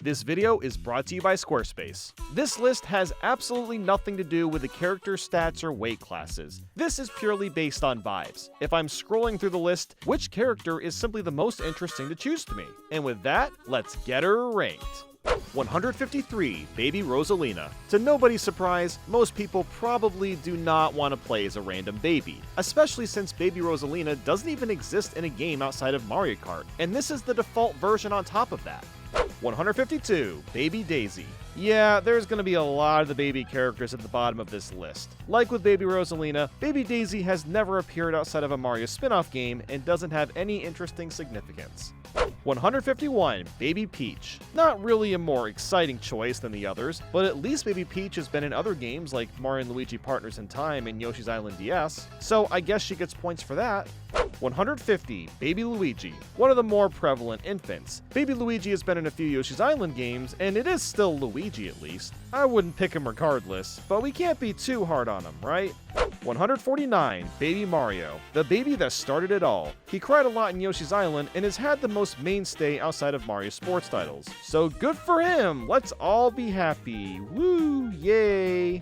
This video is brought to you by Squarespace. This list has absolutely nothing to do with the character stats or weight classes. This is purely based on vibes. If I'm scrolling through the list, which character is simply the most interesting to choose to me? And with that, let's get her ranked. 153, Baby Rosalina. To nobody's surprise, most people probably do not want to play as a random baby, especially since Baby Rosalina doesn't even exist in a game outside of Mario Kart, and this is the default version on top of that. 152, Baby Daisy. Yeah, there's gonna be a lot of the baby characters at the bottom of this list. Like with Baby Rosalina, Baby Daisy has never appeared outside of a Mario spin-off game and doesn't have any interesting significance. 151, Baby Peach. Not really a more exciting choice than the others, but at least Baby Peach has been in other games like Mario & Luigi Partners in Time and Yoshi's Island DS, so I guess she gets points for that. 150, Baby Luigi. One of the more prevalent infants. Baby Luigi has been in a few Yoshi's Island games, and it is still Luigi at least. I wouldn't pick him regardless, but we can't be too hard on him, right? 149, Baby Mario. The baby that started it all. He cried a lot in Yoshi's Island and has had the most mainstay outside of Mario sports titles. So good for him! Let's all be happy. Woo! Yay!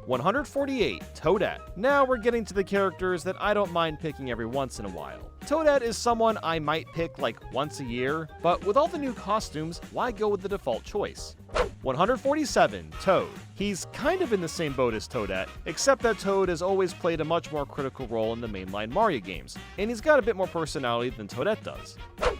148, Toadette. Now we're getting to the characters that I don't mind picking every once in a while. Toadette is someone I might pick like once a year, but with all the new costumes, why go with the default choice? 147, Toad. He's kind of in the same boat as Toadette, except that Toad has always played a much more critical role in the mainline Mario games, and he's got a bit more personality than Toadette does.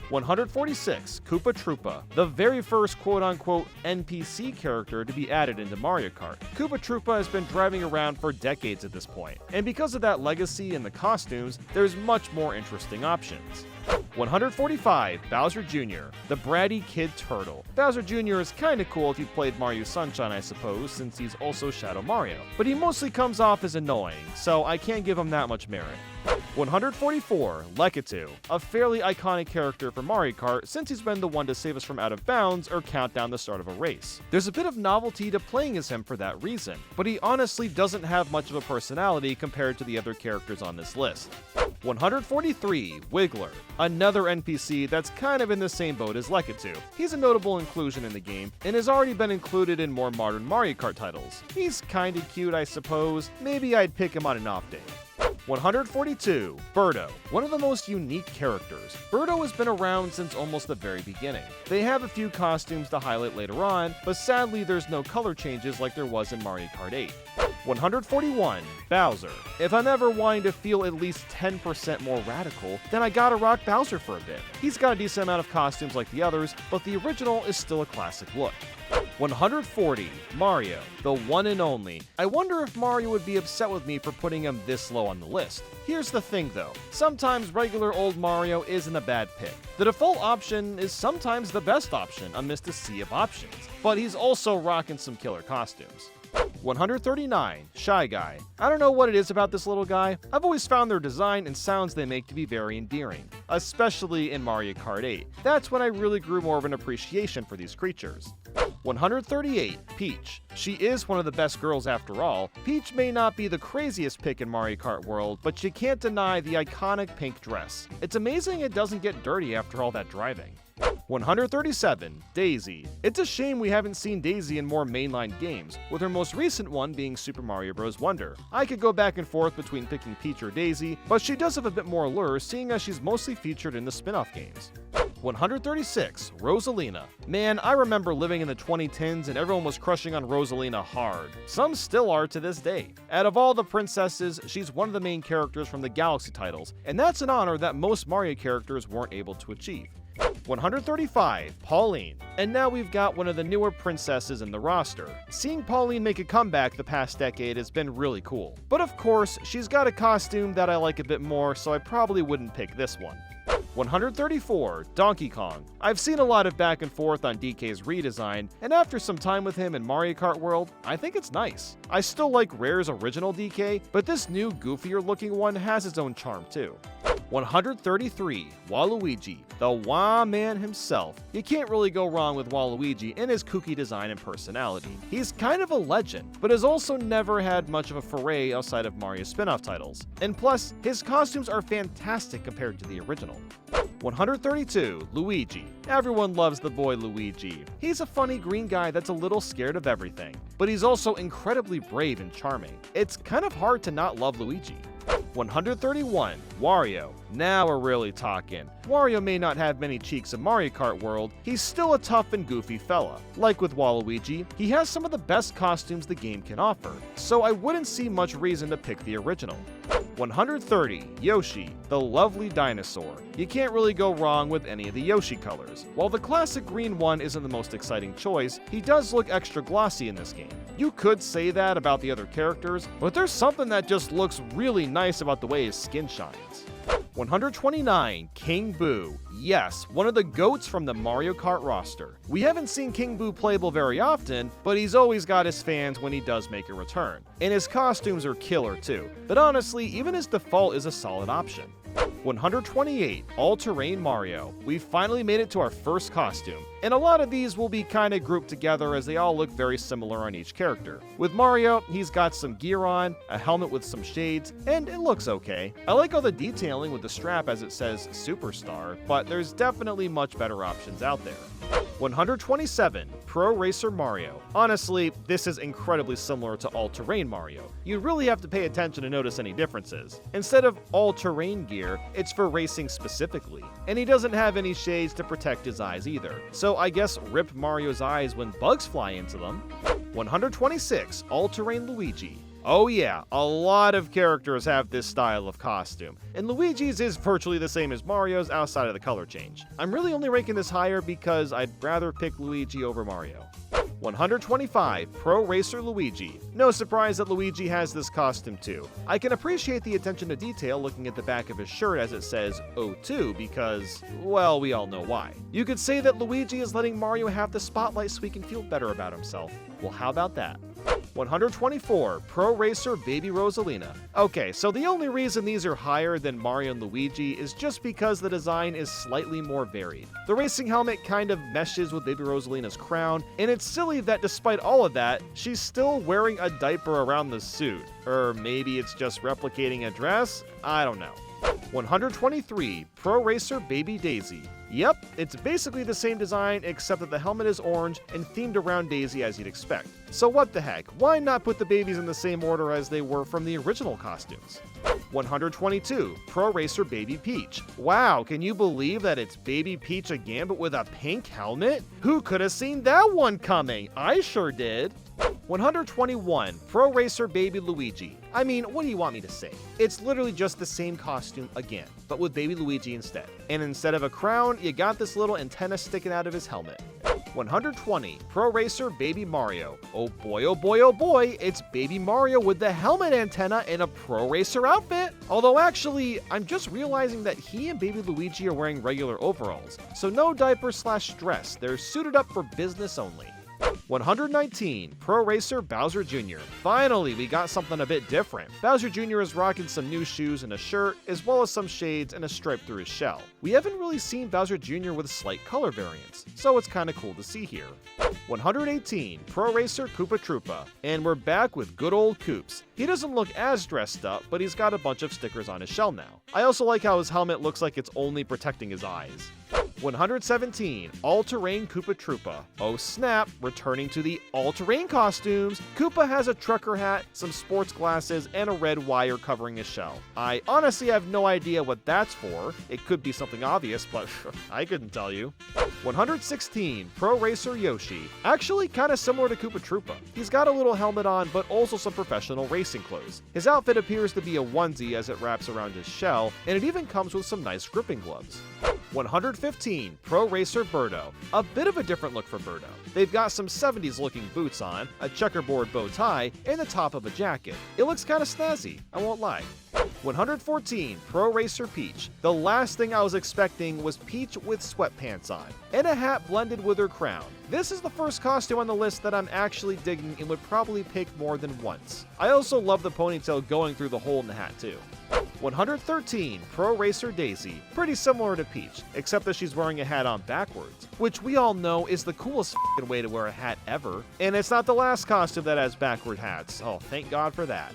146, Koopa Troopa, the very first quote-unquote NPC character to be added into Mario Kart. Koopa Troopa has been driving around for decades at this point, and because of that legacy and the costumes, there's much more interesting options. 145, Bowser Jr., the bratty kid turtle. Bowser Jr. is kinda cool if you played Mario Sunshine, I suppose, since he's also Shadow Mario, but he mostly comes off as annoying, so I can't give him that much merit. 144, Lakitu, a fairly iconic character for Mario Kart since he's been the one to save us from out of bounds or count down the start of a race. There's a bit of novelty to playing as him for that reason, but he honestly doesn't have much of a personality compared to the other characters on this list. 143, Wiggler, another NPC that's kind of in the same boat as Lakitu. He's a notable inclusion in the game, and has already been included in more modern Mario Kart titles. He's kinda cute, I suppose. Maybe I'd pick him on an off day. 142, Birdo, one of the most unique characters. Birdo has been around since almost the very beginning. They have a few costumes to highlight later on, but sadly there's no color changes like there was in Mario Kart 8. 141, Bowser. If I'm ever wanting to feel at least 10% more radical, then I gotta rock Bowser for a bit. He's got a decent amount of costumes like the others, but the original is still a classic look. 140, Mario, the one and only. I wonder if Mario would be upset with me for putting him this low on the list. Here's the thing though, sometimes regular old Mario isn't a bad pick. The default option is sometimes the best option amidst a sea of options, but he's also rocking some killer costumes. 139, Shy Guy. I don't know what it is about this little guy. I've always found their design and sounds they make to be very endearing, especially in Mario Kart 8. That's when I really grew more of an appreciation for these creatures. 138, Peach. She is one of the best girls after all. Peach may not be the craziest pick in Mario Kart world, but you can't deny the iconic pink dress. It's amazing it doesn't get dirty after all that driving. 137, Daisy. It's a shame we haven't seen Daisy in more mainline games, with her most recent one being Super Mario Bros. Wonder. I could go back and forth between picking Peach or Daisy, but she does have a bit more allure seeing as she's mostly featured in the spin-off games. 136, Rosalina. Man, I remember living in the 2010s and everyone was crushing on Rosalina hard. Some still are to this day. Out of all the princesses, she's one of the main characters from the Galaxy titles, and that's an honor that most Mario characters weren't able to achieve. 135, Pauline. And now we've got one of the newer princesses in the roster. Seeing Pauline make a comeback the past decade has been really cool. But of course, she's got a costume that I like a bit more, so I probably wouldn't pick this one. 134, Donkey Kong. I've seen a lot of back and forth on DK's redesign, and after some time with him in Mario Kart World, I think it's nice. I still like Rare's original DK, but this new goofier looking one has its own charm too. 133, Waluigi, the Wah Man himself. You can't really go wrong with Waluigi in his kooky design and personality. He's kind of a legend, but has also never had much of a foray outside of Mario spin-off titles. And plus, his costumes are fantastic compared to the original. 132. Luigi. Everyone loves the boy Luigi. He's a funny green guy that's a little scared of everything, but he's also incredibly brave and charming. It's kind of hard to not love Luigi. 131. Wario. Now we're really talking. Wario may not have many cheeks in Mario Kart world, he's still a tough and goofy fella. Like with Waluigi, he has some of the best costumes the game can offer, so I wouldn't see much reason to pick the original. 130. Yoshi, the lovely dinosaur. You can't really go wrong with any of the Yoshi colors. While the classic green one isn't the most exciting choice, he does look extra glossy in this game. You could say that about the other characters, but there's something that just looks really nice about the way his skin shines. 129. King Boo. Yes, one of the GOATs from the Mario Kart roster. We haven't seen King Boo playable very often, but he's always got his fans when he does make a return. And his costumes are killer too, but honestly, even his default is a solid option. 128. All-Terrain Mario. We finally made it to our first costume, and a lot of these will be kinda grouped together as they all look very similar on each character. With Mario, he's got some gear on, a helmet with some shades, and it looks okay. I like all the detailing with the strap as it says Superstar, but there's definitely much better options out there. 127. Pro Racer Mario. Honestly, this is incredibly similar to All-Terrain Mario. You really have to pay attention to notice any differences. Instead of all-terrain gear, it's for racing specifically. And he doesn't have any shades to protect his eyes either. So I guess rip Mario's eyes when bugs fly into them. 126. All-Terrain Luigi. Oh yeah, a lot of characters have this style of costume, and Luigi's is virtually the same as Mario's outside of the color change. I'm really only ranking this higher because I'd rather pick Luigi over Mario. 125. Pro Racer Luigi. No surprise that Luigi has this costume too. I can appreciate the attention to detail looking at the back of his shirt as it says O2 because, well, we all know why. You could say that Luigi is letting Mario have the spotlight so he can feel better about himself. Well, how about that? 124. Pro Racer Baby Rosalina. Okay, so the only reason these are higher than Mario and Luigi is just because the design is slightly more varied. The racing helmet kind of meshes with Baby Rosalina's crown, and it's silly that despite all of that, she's still wearing a diaper around the suit. Or maybe it's just replicating a dress? I don't know. 123. Pro Racer Baby Daisy. Yep, it's basically the same design except that the helmet is orange and themed around Daisy as you'd expect. So what the heck, why not put the babies in the same order as they were from the original costumes? 122. Pro Racer Baby Peach. Wow, can you believe that it's Baby Peach again but with a pink helmet? Who could have seen that one coming? I sure did. 121. Pro Racer Baby Luigi. I mean, what do you want me to say? It's literally just the same costume again, but with Baby Luigi instead. And instead of a crown, you got this little antenna sticking out of his helmet. 120. Pro Racer Baby Mario. Oh boy, oh boy, oh boy, it's Baby Mario with the helmet antenna in a Pro Racer outfit. Although actually, I'm just realizing that he and Baby Luigi are wearing regular overalls, so no diaper/dress, they're suited up for business only. 119. Pro Racer Bowser Jr. Finally, we got something a bit different. Bowser Jr. is rocking some new shoes and a shirt, as well as some shades and a stripe through his shell. We haven't really seen Bowser Jr. with slight color variants, so it's kinda cool to see here. 118. Pro Racer Koopa Troopa. And we're back with good old Koops. He doesn't look as dressed up, but he's got a bunch of stickers on his shell now. I also like how his helmet looks like it's only protecting his eyes. 117. All-Terrain Koopa Troopa. Oh snap, returning to the all-terrain costumes. Koopa has a trucker hat, some sports glasses, and a red wire covering his shell. I honestly have no idea what that's for. It could be something obvious, but I couldn't tell you. 116. Pro Racer Yoshi. Actually kinda similar to Koopa Troopa. He's got a little helmet on, but also some professional racing clothes. His outfit appears to be a onesie as it wraps around his shell, and it even comes with some nice gripping gloves. 115. Pro Racer Birdo. A bit of a different look for Birdo. They've got some 70s looking boots on, a checkerboard bow tie, and the top of a jacket. It looks kinda snazzy, I won't lie. 114. Pro Racer Peach. The last thing I was expecting was Peach with sweatpants on, and a hat blended with her crown. This is the first costume on the list that I'm actually digging and would probably pick more than once. I also love the ponytail going through the hole in the hat too. 113. Pro Racer Daisy. Pretty similar to Peach, except that she's wearing a hat on backwards, which we all know is the coolest f***ing way to wear a hat ever. And it's not the last costume that has backward hats. Oh, thank God for that.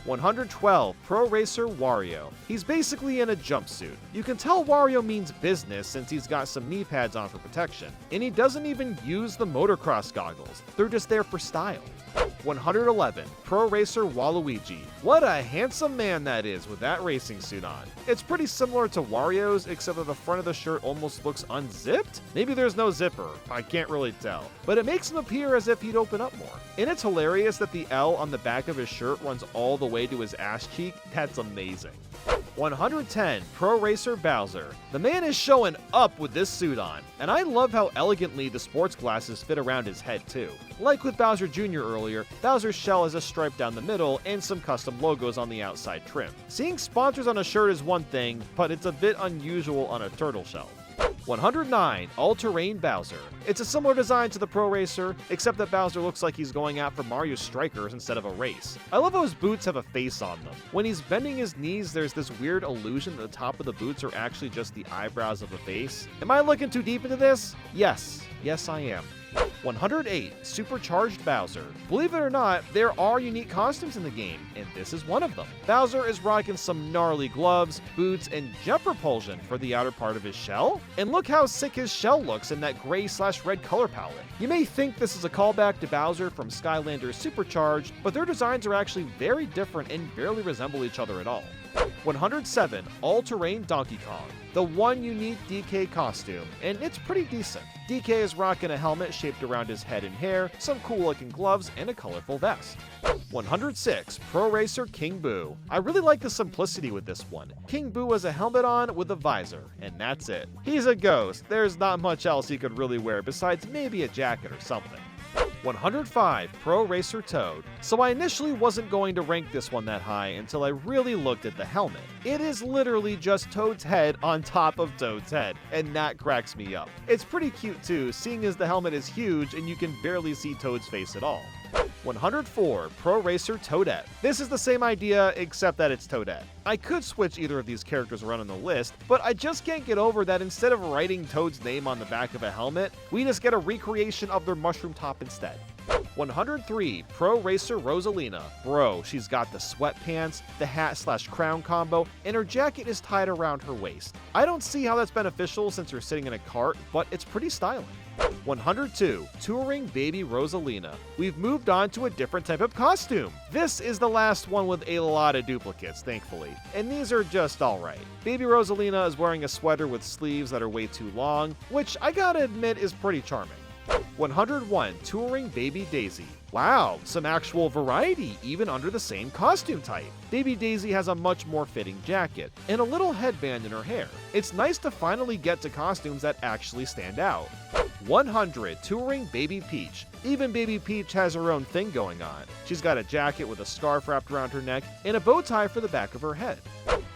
112, Pro Racer Wario. He's basically in a jumpsuit. You can tell Wario means business since he's got some knee pads on for protection. And he doesn't even use the motocross goggles. They're just there for style. 111, Pro Racer Waluigi. What a handsome man that is with that racing suit on. It's pretty similar to Wario's, except that the front of the shirt almost looks unzipped? Maybe there's no zipper, I can't really tell. But it makes him appear as if he'd open up more. And it's hilarious that the L on the back of his shirt runs all the way to his ass cheek. That's amazing. 110, Pro Racer Bowser. The man is showing up with this suit on, and I love how elegantly the sports glasses fit around his head too. Like with Bowser Jr. earlier, Bowser's shell has a stripe down the middle and some custom logos on the outside trim. Seeing sponsors on a shirt is one thing, but it's a bit unusual on a turtle shell. 109, All-Terrain Bowser. It's a similar design to the Pro Racer, except that Bowser looks like he's going out for Mario Strikers instead of a race. I love how his boots have a face on them. When he's bending his knees, there's this weird illusion that the top of the boots are actually just the eyebrows of a face. Am I looking too deep into this? Yes. Yes, I am. 108, Supercharged Bowser. Believe it or not, there are unique costumes in the game, and this is one of them. Bowser is rocking some gnarly gloves, boots, and jet propulsion for the outer part of his shell. And look how sick his shell looks in that gray/red color palette. You may think this is a callback to Bowser from Skylanders Supercharged, but their designs are actually very different and barely resemble each other at all. 107, All-Terrain Donkey Kong. The one unique DK costume, and it's pretty decent. DK is rocking a helmet shaped around his head and hair, some cool looking gloves, and a colorful vest. 106, Pro Racer King Boo. I really like the simplicity with this one. King Boo has a helmet on with a visor, and that's it. He's a ghost. There's not much else he could really wear besides maybe a jacket or something. 105, Pro Racer Toad. So I initially wasn't going to rank this one that high until I really looked at the helmet. It is literally just Toad's head on top of Toad's head, and that cracks me up. It's pretty cute too, seeing as the helmet is huge and you can barely see Toad's face at all. 104, Pro Racer Toadette. This is the same idea, except that it's Toadette. I could switch either of these characters around on the list, but I just can't get over that instead of writing Toad's name on the back of a helmet, we just get a recreation of their mushroom top instead. 103, Pro Racer Rosalina. Bro, she's got the sweatpants, the hat/crown combo, and her jacket is tied around her waist. I don't see how that's beneficial since you're sitting in a cart, but it's pretty stylish. 102, Touring Baby Rosalina. We've moved on to a different type of costume. This is the last one with a lot of duplicates, thankfully, and these are just alright. Baby Rosalina is wearing a sweater with sleeves that are way too long, which I gotta admit is pretty charming. 101, Touring Baby Daisy. Wow, some actual variety even under the same costume type. Baby Daisy has a much more fitting jacket and a little headband in her hair. It's nice to finally get to costumes that actually stand out. 100, Touring Baby Peach. Even Baby Peach has her own thing going on. She's got a jacket with a scarf wrapped around her neck and a bow tie for the back of her head.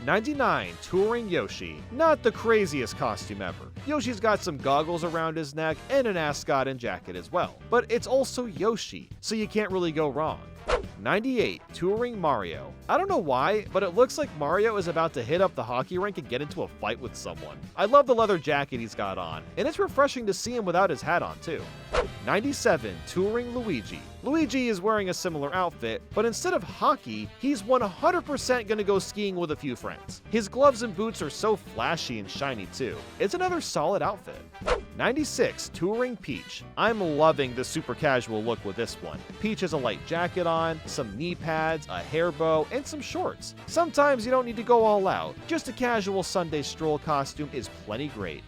99, Touring Yoshi. Not the craziest costume ever. Yoshi's got some goggles around his neck and an ascot and jacket as well. But it's also Yoshi, so you can't really go wrong. 98, Touring Mario. I don't know why, but it looks like Mario is about to hit up the hockey rink and get into a fight with someone. I love the leather jacket he's got on, and it's refreshing to see him without his hat on too. 97, Touring Luigi. Luigi is wearing a similar outfit, but instead of hockey, he's 100% gonna go skiing with a few friends. His gloves and boots are so flashy and shiny too. It's another solid outfit. 96, Touring Peach. I'm loving the super casual look with this one. Peach has a light jacket on, some knee pads, a hair bow, and some shorts. Sometimes you don't need to go all out. Just a casual Sunday stroll costume is plenty great.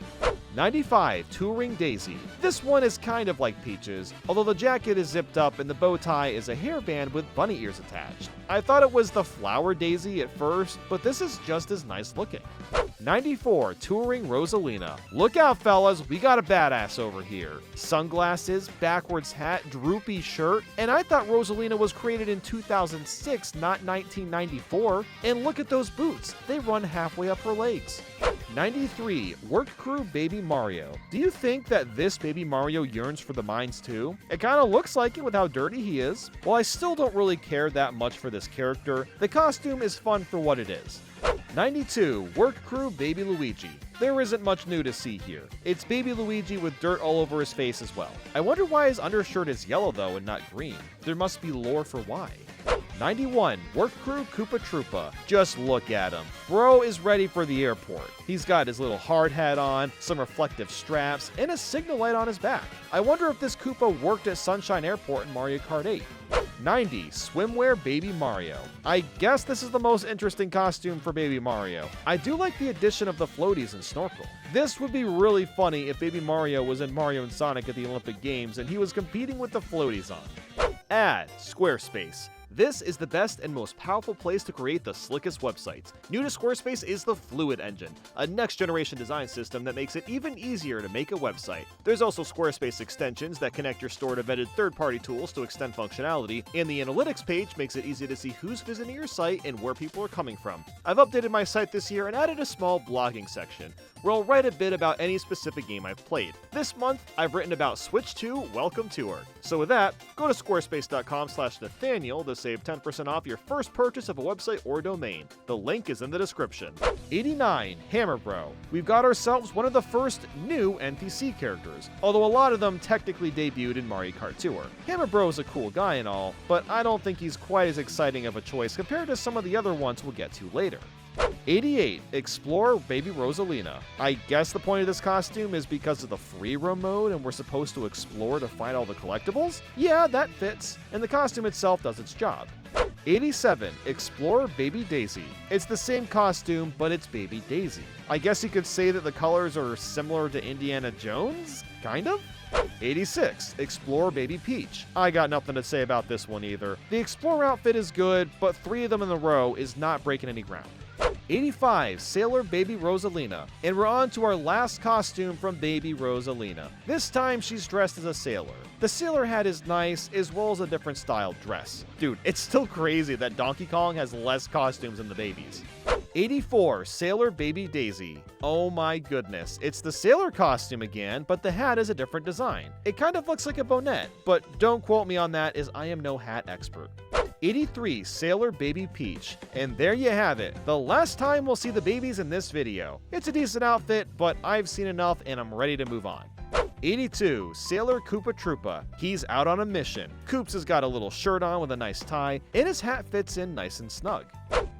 95, Touring Daisy. This one is kind of like Peach's, although the jacket is zipped up and the bow tie is a hairband with bunny ears attached. I thought it was the flower Daisy at first, but this is just as nice looking. 94, Touring Rosalina. Look out fellas, we got a badass over here. Sunglasses, backwards hat, droopy shirt, and I thought Rosalina was created in 2006, not 1994. And look at those boots, they run halfway up her legs. 93, Work Crew Baby Mario. Do you think that this Baby Mario yearns for the mines too? It kinda looks like it with how dirty he is. While I still don't really care that much for this character, the costume is fun for what it is. 92, Work Crew Baby Luigi. There isn't much new to see here. It's Baby Luigi with dirt all over his face as well. I wonder why his undershirt is yellow though and not green. There must be lore for why. 91. Work Crew Koopa Troopa. Just look at him. Bro is ready for the airport. He's got his little hard hat on, some reflective straps, and a signal light on his back. I wonder if this Koopa worked at Sunshine Airport in Mario Kart 8. 90. Swimwear Baby Mario. I guess this is the most interesting costume for Baby Mario. I do like the addition of the floaties and snorkel. This would be really funny if Baby Mario was in Mario and Sonic at the Olympic Games and he was competing with the floaties on. Add Squarespace. This is the best and most powerful place to create the slickest websites. New to Squarespace is the Fluid Engine, a next-generation design system that makes it even easier to make a website. There's also Squarespace extensions that connect your store to vetted third-party tools to extend functionality, and the Analytics page makes it easy to see who's visiting your site and where people are coming from. I've updated my site this year and added a small blogging section, where I'll write a bit about any specific game I've played. This month, I've written about Switch 2 Welcome Tour. So with that, go to squarespace.com/Nathaniel to save 10% off your first purchase of a website or domain. The link is in the description. 89. Hammer Bro. We've got ourselves one of the first new NPC characters, although a lot of them technically debuted in Mario Kart Tour. Hammer Bro is a cool guy and all, but I don't think he's quite as exciting of a choice compared to some of the other ones we'll get to later. 88. Explore Baby Rosalina. I guess the point of this costume is because of the free roam mode and we're supposed to explore to find all the collectibles? Yeah, that fits, and the costume itself does its job. 87. Explore Baby Daisy. It's the same costume, but it's Baby Daisy. I guess you could say that the colors are similar to Indiana Jones? Kind of? 86. Explore Baby Peach. I got nothing to say about this one either. The Explorer outfit is good, but 3 of them in a row is not breaking any ground. 85. Sailor Baby Rosalina. And we're on to our last costume from Baby Rosalina. This time she's dressed as a sailor. The sailor hat is nice, as well as a different style dress. Dude, it's still crazy that Donkey Kong has less costumes than the babies. 84. Sailor Baby Daisy. Oh my goodness, it's the sailor costume again, but the hat is a different design. It kind of looks like a bonnet, but don't quote me on that as I am no hat expert. 83. Sailor Baby Peach. And there you have it, the last time we'll see the babies in this video. It's a decent outfit, but I've seen enough and I'm ready to move on. 82. Sailor Koopa Troopa. He's out on a mission. Koops has got a little shirt on with a nice tie, and his hat fits in nice and snug.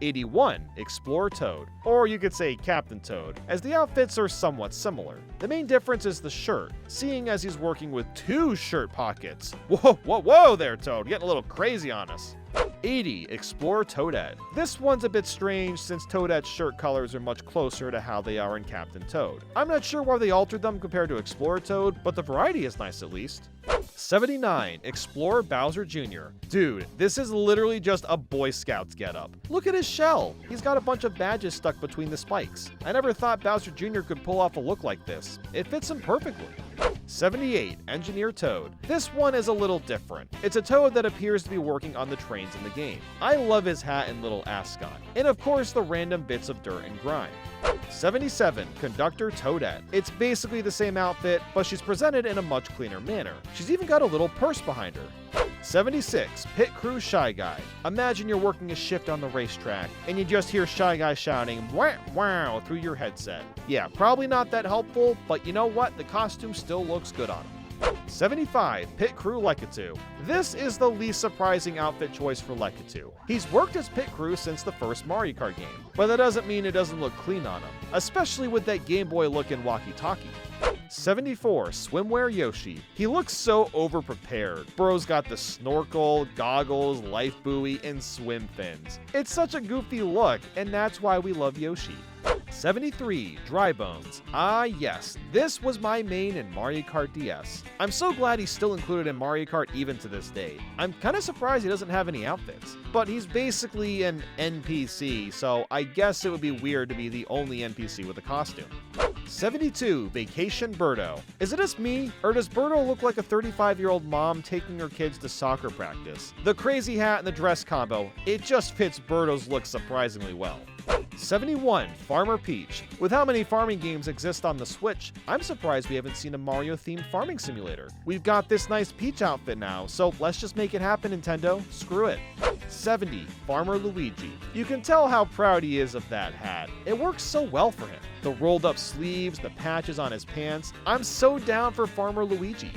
81. Explorer Toad, or you could say Captain Toad, as the outfits are somewhat similar. The main difference is the shirt, seeing as he's working with 2 shirt pockets. Whoa there, Toad, getting a little crazy on us. 80. Explore Toadette. This one's a bit strange since Toadette's shirt colors are much closer to how they are in Captain Toad. I'm not sure why they altered them compared to Explorer Toad, but the variety is nice at least. 79. Explore Bowser Jr. Dude, this is literally just a Boy Scouts getup. Look at his shell. He's got a bunch of badges stuck between the spikes. I never thought Bowser Jr. could pull off a look like this. It fits him perfectly. 78. Engineer Toad. This one is a little different. It's a Toad that appears to be working on the trains in the game. I love his hat and little ascot, and of course the random bits of dirt and grime. 77. Conductor Toadette. It's basically the same outfit, but she's presented in a much cleaner manner. She's even got a little purse behind her. 76. Pit Crew Shy Guy. Imagine you're working a shift on the racetrack, and you just hear Shy Guy shouting, "Wow, wow," through your headset. Yeah, probably not that helpful, but you know what? The costume still looks good on him. 75. Pit Crew Lekatu. This is the least surprising outfit choice for Lekatu. He's worked as Pit Crew since the first Mario Kart game, but that doesn't mean it doesn't look clean on him, especially with that Game Boy looking walkie-talkie. 74. Swimwear Yoshi. He looks so over-prepared. Bro's got the snorkel, goggles, life buoy, and swim fins. It's such a goofy look, and that's why we love Yoshi. 73. Dry Bones. Ah yes, this was my main in Mario Kart DS. I'm so glad he's still included in Mario Kart even to this day. I'm kinda surprised he doesn't have any outfits, but he's basically an NPC, so I guess it would be weird to be the only NPC with a costume. 72. Vacation Birdo. Is it just me, or does Birdo look like a 35-year-old mom taking her kids to soccer practice? The crazy hat and the dress combo, it just fits Birdo's look surprisingly well. 71. Farmer Peach. With how many farming games exist on the Switch, I'm surprised we haven't seen a Mario-themed farming simulator. We've got this nice Peach outfit now, so let's just make it happen, Nintendo. Screw it. 70. Farmer Luigi. You can tell how proud he is of that hat. It works so well for him. The rolled up sleeves, the patches on his pants. I'm so down for Farmer Luigi.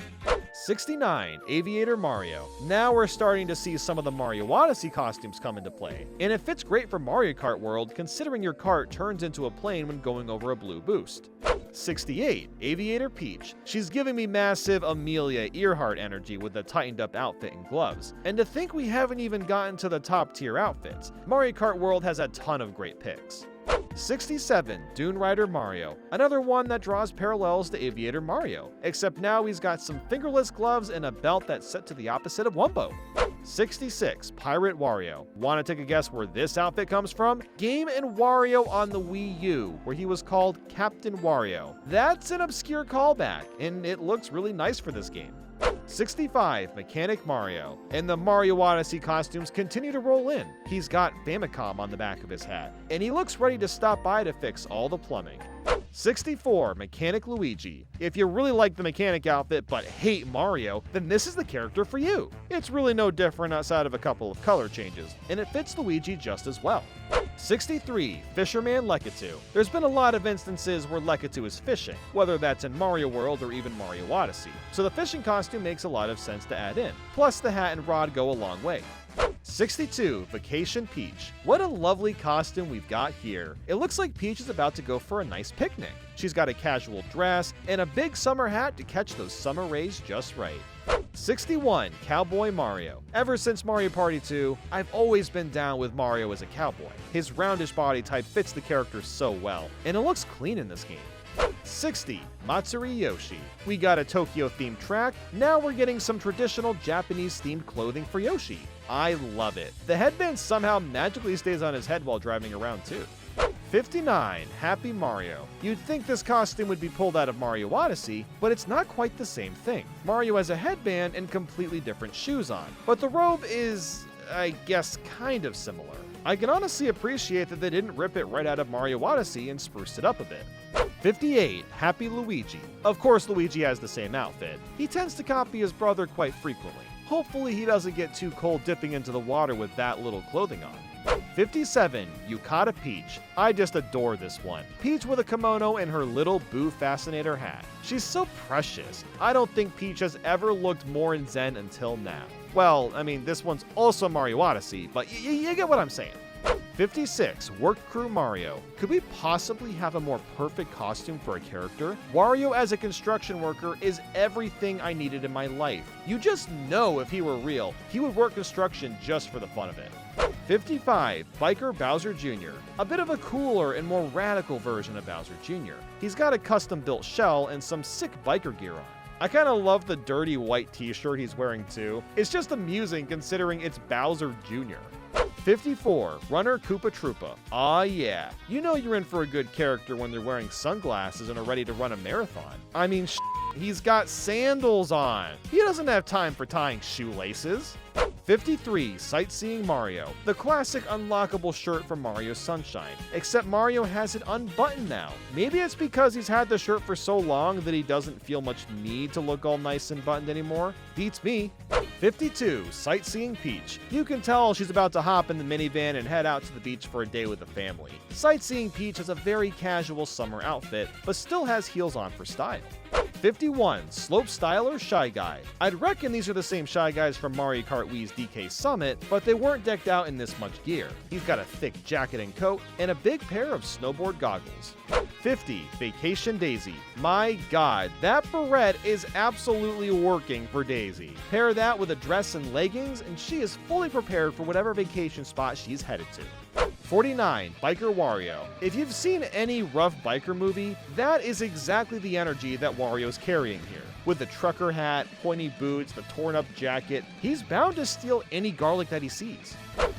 69. Aviator Mario. Now we're starting to see some of the Mario Odyssey costumes come into play, and it fits great for Mario Kart World considering your kart turns into a plane when going over a blue boost. 68. Aviator Peach. She's giving me massive Amelia Earhart energy with the tightened up outfit and gloves. And to think we haven't even gotten to the top tier outfits, Mario Kart World has a ton of great picks. 67. Dune Rider Mario. Another one that draws parallels to Aviator Mario, except now he's got some fingerless gloves and a belt that's set to the opposite of Wumbo. 66. Pirate Wario. Want to take a guess where this outfit comes from? Game & Wario on the Wii U, where he was called Captain Wario. That's an obscure callback, and it looks really nice for this game. 65. Mechanic Mario. And the Mario Odyssey costumes continue to roll in. He's got Famicom on the back of his hat, and he looks ready to stop by to fix all the plumbing. 64. Mechanic Luigi. If you really like the mechanic outfit but hate Mario, then this is the character for you. It's really no different outside of a couple of color changes, and it fits Luigi just as well. 63. Fisherman Lekatu. There's been a lot of instances where Lekatu is fishing, whether that's in Mario World or even Mario Odyssey, so the fishing costume makes a lot of sense to add in. Plus the hat and rod go a long way. 62. Vacation Peach. What a lovely costume we've got here. It looks like Peach is about to go for a nice picnic. She's got a casual dress and a big summer hat to catch those summer rays just right. 61. Cowboy Mario. Ever since Mario Party 2, I've always been down with Mario as a cowboy. His roundish body type fits the character so well, and it looks clean in this game. 60. Matsuri Yoshi. We got a Tokyo-themed track, now we're getting some traditional Japanese-themed clothing for Yoshi. I love it. The headband somehow magically stays on his head while driving around too. 59. Happy Mario. You'd think this costume would be pulled out of Mario Odyssey, but it's not quite the same thing. Mario has a headband and completely different shoes on, but the robe is, I guess, kind of similar. I can honestly appreciate that they didn't rip it right out of Mario Odyssey and spruced it up a bit. 58. Happy Luigi. Of course Luigi has the same outfit. He tends to copy his brother quite frequently. Hopefully he doesn't get too cold dipping into the water with that little clothing on. 57. Yukata Peach. I just adore this one. Peach with a kimono and her little Boo Fascinator hat. She's so precious. I don't think Peach has ever looked more in Zen until now. Well, I mean, this one's also Mario Odyssey, but you get what I'm saying. 56. Work Crew Mario. Could we possibly have a more perfect costume for a character? Wario as a construction worker is everything I needed in my life. You just know if he were real, he would work construction just for the fun of it. 55. Biker Bowser Jr. A bit of a cooler and more radical version of Bowser Jr. He's got a custom-built shell and some sick biker gear on. I kinda love the dirty white t-shirt he's wearing too. It's just amusing considering it's Bowser Jr. 54. Runner Koopa Troopa. Aw yeah, you know you're in for a good character when they're wearing sunglasses and are ready to run a marathon. I mean, he's got sandals on. He doesn't have time for tying shoelaces. 53. Sightseeing Mario. The classic unlockable shirt from Mario Sunshine, except Mario has it unbuttoned now. Maybe it's because he's had the shirt for so long that he doesn't feel much need to look all nice and buttoned anymore. Beats me. 52. Sightseeing Peach. You can tell she's about to hop in the minivan and head out to the beach for a day with the family. Sightseeing Peach has a very casual summer outfit, but still has heels on for style. 51. Slopestyler Shy Guy. I'd reckon these are the same Shy Guys from Mario Kart Wii's DK Summit, but they weren't decked out in this much gear. He's got a thick jacket and coat, and a big pair of snowboard goggles. 50. Vacation Daisy. My god, that beret is absolutely working for Daisy. Pair that with a dress and leggings, and she is fully prepared for whatever vacation spot she's headed to. 49. Biker Wario. If you've seen any rough biker movie, that is exactly the energy that Wario's carrying here. With the trucker hat, pointy boots, the torn up jacket, he's bound to steal any garlic that he sees.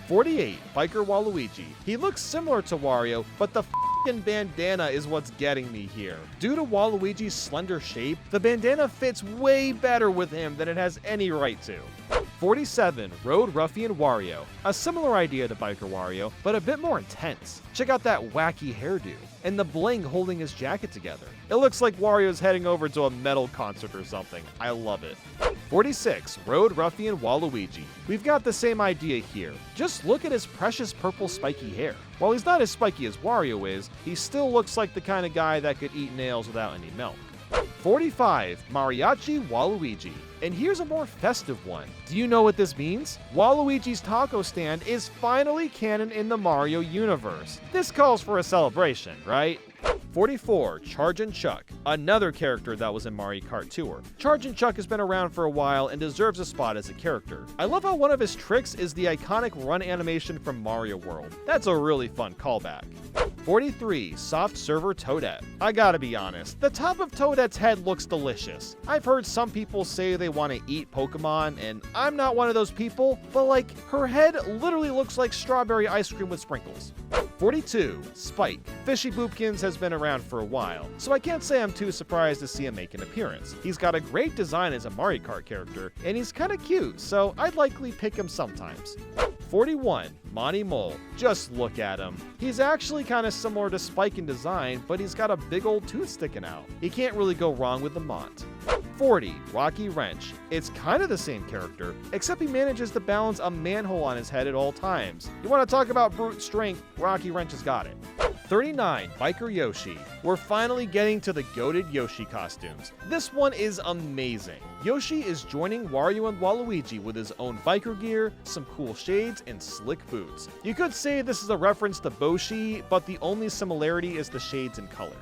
48. Biker Waluigi. He looks similar to Wario, but the f***ing bandana is what's getting me here. Due to Waluigi's slender shape, the bandana fits way better with him than it has any right to. 47. Road Ruffian Wario. A similar idea to Biker Wario, but a bit more intense. Check out that wacky hairdo, and the bling holding his jacket together. It looks like Wario's heading over to a metal concert or something. I love it. 46. Road Ruffian Waluigi. We've got the same idea here. Just look at his precious purple spiky hair. While he's not as spiky as Wario is, he still looks like the kind of guy that could eat nails without any milk. 45. Mariachi Waluigi. And here's a more festive one. Do you know what this means? Waluigi's taco stand is finally canon in the Mario universe. This calls for a celebration, right? 44. Charge and Chuck, another character that was in Mario Kart Tour. Charge and Chuck has been around for a while and deserves a spot as a character. I love how one of his tricks is the iconic run animation from Mario World. That's a really fun callback. 43. Soft Server Toadette. I gotta be honest, the top of Toadette's head looks delicious. I've heard some people say they want to eat Pokemon, and I'm not one of those people, but like, her head literally looks like strawberry ice cream with sprinkles. 42. Spike. Fishy Boopkins has been around for a while, so I can't say I'm too surprised to see him make an appearance. He's got a great design as a Mario Kart character, and he's kinda cute, so I'd likely pick him sometimes. 41. Monty Mole. Just look at him. He's actually kind of similar to Spike in design, but he's got a big old tooth sticking out. You can't really go wrong with the Mont. 40. Rocky Wrench. It's kind of the same character, except he manages to balance a manhole on his head at all times. You want to talk about brute strength, Rocky Wrench has got it. 39. Biker Yoshi. We're finally getting to the goated Yoshi costumes. This one is amazing. Yoshi is joining Wario and Waluigi with his own biker gear, some cool shades, and slick boots. You could say this is a reference to Boshi, but the only similarity is the shades and color.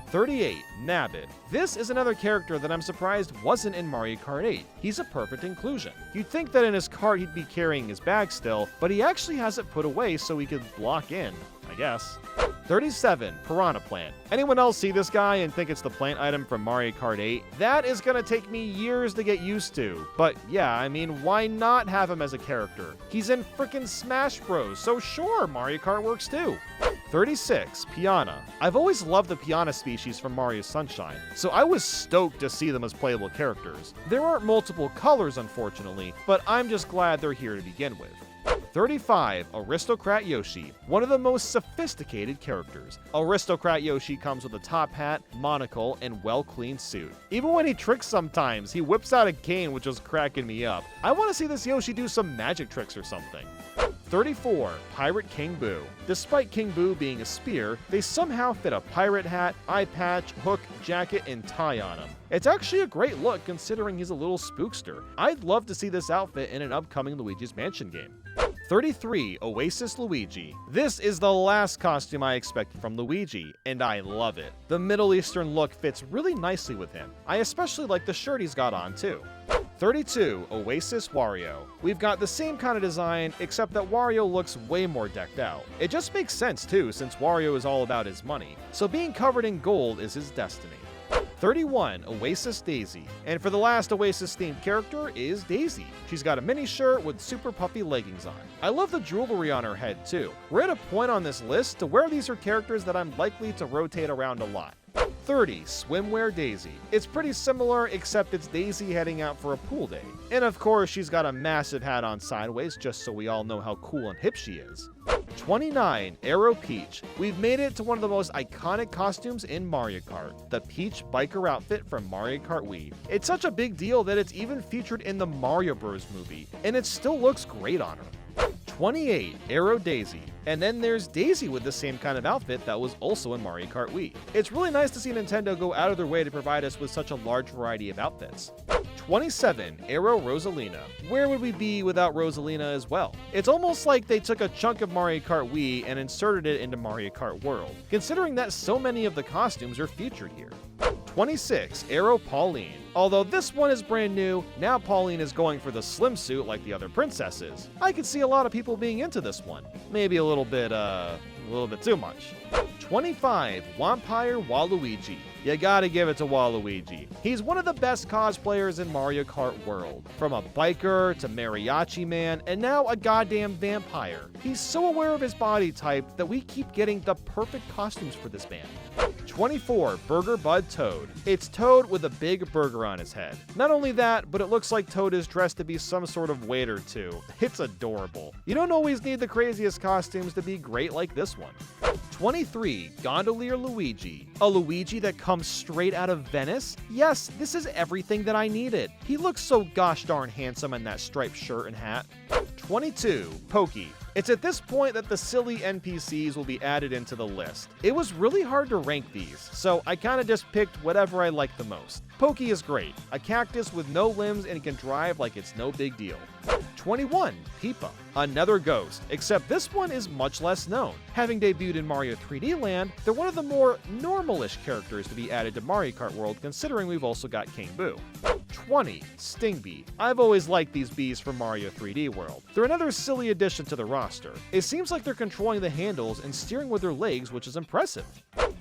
38. Nabbit. This is another character that I'm surprised wasn't in Mario Kart 8. He's a perfect inclusion. You'd think that in his cart he'd be carrying his bag still, but he actually has it put away so he could block in, I guess. 37. Piranha Plant. Anyone else see this guy and think it's the plant item from Mario Kart 8? That is gonna take me years to get used to. But yeah, I mean, why not have him as a character? He's in frickin' Smash Bros, so sure, Mario Kart works too. 36. Piana. I've always loved the Piana species from Mario Sunshine, so I was stoked to see them as playable characters. There aren't multiple colors, unfortunately, but I'm just glad they're here to begin with. 35. Aristocrat Yoshi, one of the most sophisticated characters. Aristocrat Yoshi comes with a top hat, monocle, and well-cleaned suit. Even when he tricks sometimes, he whips out a cane, which was cracking me up. I want to see this Yoshi do some magic tricks or something. 34. Pirate King Boo. Despite King Boo being a spear, they somehow fit a pirate hat, eye patch, hook, jacket, and tie on him. It's actually a great look considering he's a little spookster. I'd love to see this outfit in an upcoming Luigi's Mansion game. 33. Oasis Luigi. This is the last costume I expected from Luigi, and I love it. The Middle Eastern look fits really nicely with him. I especially like the shirt he's got on too. 32. Oasis Wario. We've got the same kind of design, except that Wario looks way more decked out. It just makes sense too, since Wario is all about his money, so being covered in gold is his destiny. 31. Oasis Daisy. And for the last Oasis-themed character is Daisy. She's got a mini shirt with super puffy leggings on. I love the jewelry on her head too. We're at a point on this list to where these are characters that I'm likely to rotate around a lot. 30. Swimwear Daisy. It's pretty similar, except it's Daisy heading out for a pool day. And of course, she's got a massive hat on sideways, just so we all know how cool and hip she is. 29. Aero Peach. We've made it to one of the most iconic costumes in Mario Kart, the Peach biker outfit from Mario Kart Wii. It's such a big deal that it's even featured in the Mario Bros. Movie, and it still looks great on her. 28. Aero Daisy. And then there's Daisy with the same kind of outfit that was also in Mario Kart Wii. It's really nice to see Nintendo go out of their way to provide us with such a large variety of outfits. 27. Aero Rosalina. Where would we be without Rosalina as well? It's almost like they took a chunk of Mario Kart Wii and inserted it into Mario Kart World, considering that so many of the costumes are featured here. 26. Aero Pauline. Although this one is brand new, now Pauline is going for the slim suit like the other princesses. I could see a lot of people being into this one. Maybe a little bit too much. 25. Vampire Waluigi. You gotta give it to Waluigi. He's one of the best cosplayers in Mario Kart World. From a biker to mariachi man, and now a goddamn vampire. He's so aware of his body type that we keep getting the perfect costumes for this man. 24. Burger Bud Toad. It's Toad with a big burger on his head. Not only that, but it looks like Toad is dressed to be some sort of waiter too. It's adorable. You don't always need the craziest costumes to be great like this one. 23. Gondolier Luigi. A Luigi that comes straight out of Venice? Yes, this is everything that I needed. He looks so gosh darn handsome in that striped shirt and hat. 22. Pokey. It's at this point that the silly NPCs will be added into the list. It was really hard to rank these, so I kinda just picked whatever I liked the most. Pokey is great, a cactus with no limbs and can drive like it's no big deal. 21. Peepa. Another ghost, except this one is much less known. Having debuted in Mario 3D Land, they're one of the more normal-ish characters to be added to Mario Kart World, considering we've also got King Boo. 20. Stingbee. I've always liked these bees from Mario 3D World. They're another silly addition to the roster. It seems like they're controlling the handles and steering with their legs, which is impressive.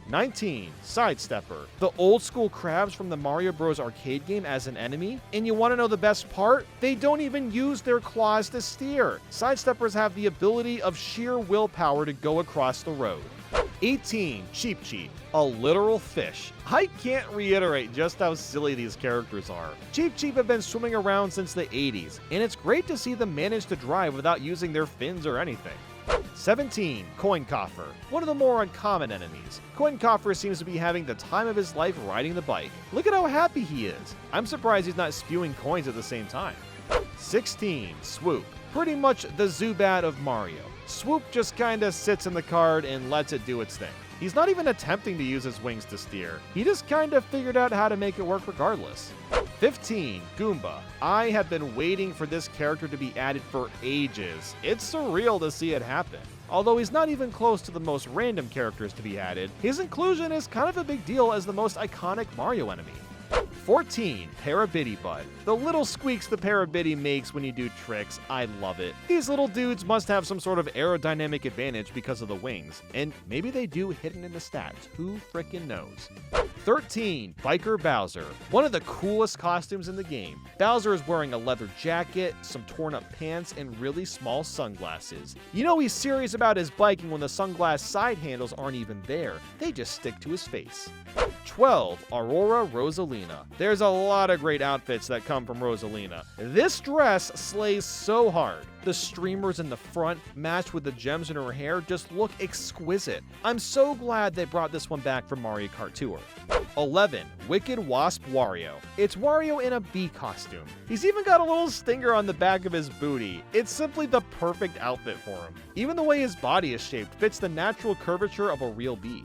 19. Sidestepper. The old school crabs from the Mario Bros. Arcade game as an enemy. And you want to know the best part? They don't even use their claws to steer. Sidesteppers have the ability of sheer willpower to go across the road. 18. Cheep Cheep. A literal fish. I can't reiterate just how silly these characters are. Cheep Cheep have been swimming around since the 80s, and it's great to see them manage to drive without using their fins or anything. 17. Coin Coffer. One of the more uncommon enemies. Coin Coffer seems to be having the time of his life riding the bike. Look at how happy he is. I'm surprised he's not spewing coins at the same time. 16. Swoop. Pretty much the Zubat of Mario. Swoop just kinda sits in the card and lets it do its thing. He's not even attempting to use his wings to steer. He just kinda figured out how to make it work regardless. 15. Goomba. I have been waiting for this character to be added for ages. It's surreal to see it happen. Although he's not even close to the most random characters to be added, his inclusion is kind of a big deal as the most iconic Mario enemy. 14. Parabitty Bud. The little squeaks the Parabitty makes when you do tricks, I love it. These little dudes must have some sort of aerodynamic advantage because of the wings, and maybe they do hidden in the stats, who frickin' knows. 13. Biker Bowser. One of the coolest costumes in the game. Bowser is wearing a leather jacket, some torn up pants, and really small sunglasses. You know he's serious about his biking when the sunglass side handles aren't even there, they just stick to his face. 12. Aurora Rosalina. There's a lot of great outfits that come from Rosalina. This dress slays so hard. The streamers in the front, matched with the gems in her hair, just look exquisite. I'm so glad they brought this one back for Mario Kart Tour. 11. Wicked Wasp Wario. It's Wario in a bee costume. He's even got a little stinger on the back of his booty. It's simply the perfect outfit for him. Even the way his body is shaped fits the natural curvature of a real bee.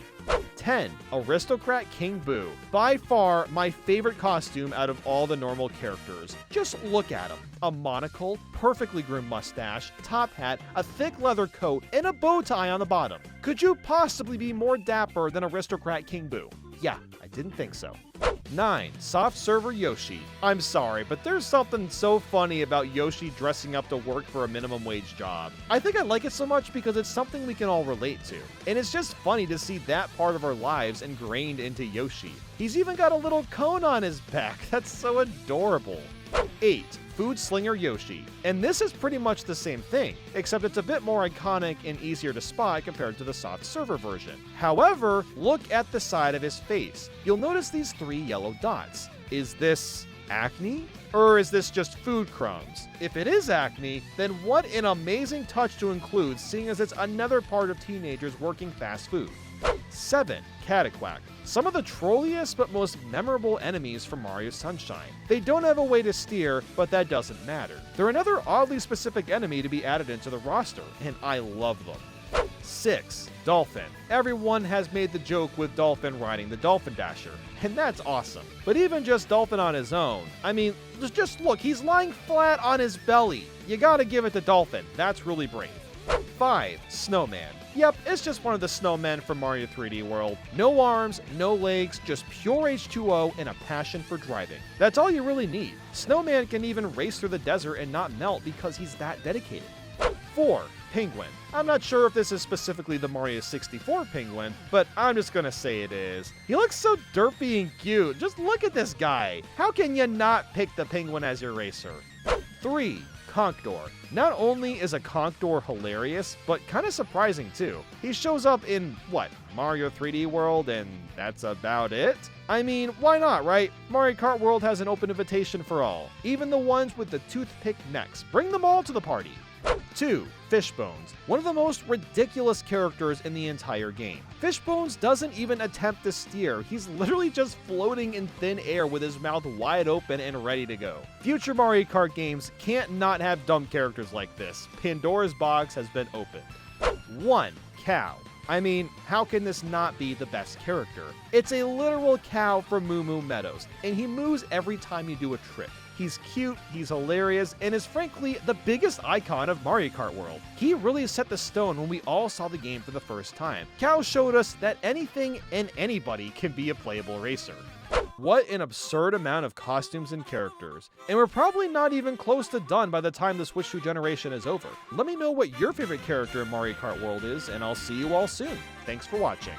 10. Aristocrat King Boo. By far my favorite costume out of all the normal characters. Just look at him. A monocle, perfectly groomed mustache, top hat, a thick leather coat, and a bow tie on the bottom. Could you possibly be more dapper than Aristocrat King Boo? Yeah, I didn't think so. 9. Soft Server Yoshi. I'm sorry, but there's something so funny about Yoshi dressing up to work for a minimum wage job. I think I like it so much because it's something we can all relate to. And it's just funny to see that part of our lives ingrained into Yoshi. He's even got a little cone on his back. That's so adorable. 8. Food Slinger Yoshi. And this is pretty much the same thing, except it's a bit more iconic and easier to spot compared to the soft server version. However, look at the side of his face. You'll notice these 3 yellow dots. Is this acne? Or is this just food crumbs? If it is acne, then what an amazing touch to include, seeing as it's another part of teenagers working fast food. 7. Cataquack. Some of the trolliest but most memorable enemies from Mario Sunshine. They don't have a way to steer, but that doesn't matter. They're another oddly specific enemy to be added into the roster, and I love them. 6. Dolphin. Everyone has made the joke with Dolphin riding the Dolphin Dasher, and that's awesome. But even just Dolphin on his own, I mean, just look, he's lying flat on his belly. You gotta give it to Dolphin, that's really brave. 5. Snowman. Yep, it's just one of the snowmen from Mario 3D World. No arms, no legs, just pure H2O and a passion for driving. That's all you really need. Snowman can even race through the desert and not melt because he's that dedicated. 4. Penguin. I'm not sure if this is specifically the Mario 64 Penguin, but I'm just gonna say it is. He looks so derpy and cute. Just look at this guy. How can you not pick the Penguin as your racer? 3. Conch-Door. Not only is a Conch-Door hilarious, but kind of surprising too. He shows up in, Mario 3D World, and that's about it? I mean, why not, right? Mario Kart World has an open invitation for all. Even the ones with the toothpick necks. Bring them all to the party. 2. Fishbones, one of the most ridiculous characters in the entire game. Fishbones doesn't even attempt to steer, he's literally just floating in thin air with his mouth wide open and ready to go. Future Mario Kart games can't not have dumb characters like this. Pandora's box has been opened. 1. Cow. I mean, how can this not be the best character? It's a literal cow from Moo Moo Meadows, and he moos every time you do a trick. He's cute, he's hilarious, and is frankly the biggest icon of Mario Kart World. He really set the stone when we all saw the game for the first time. Cow showed us that anything and anybody can be a playable racer. What an absurd amount of costumes and characters. And we're probably not even close to done by the time the Switch 2 generation is over. Let me know what your favorite character in Mario Kart World is, and I'll see you all soon. Thanks for watching.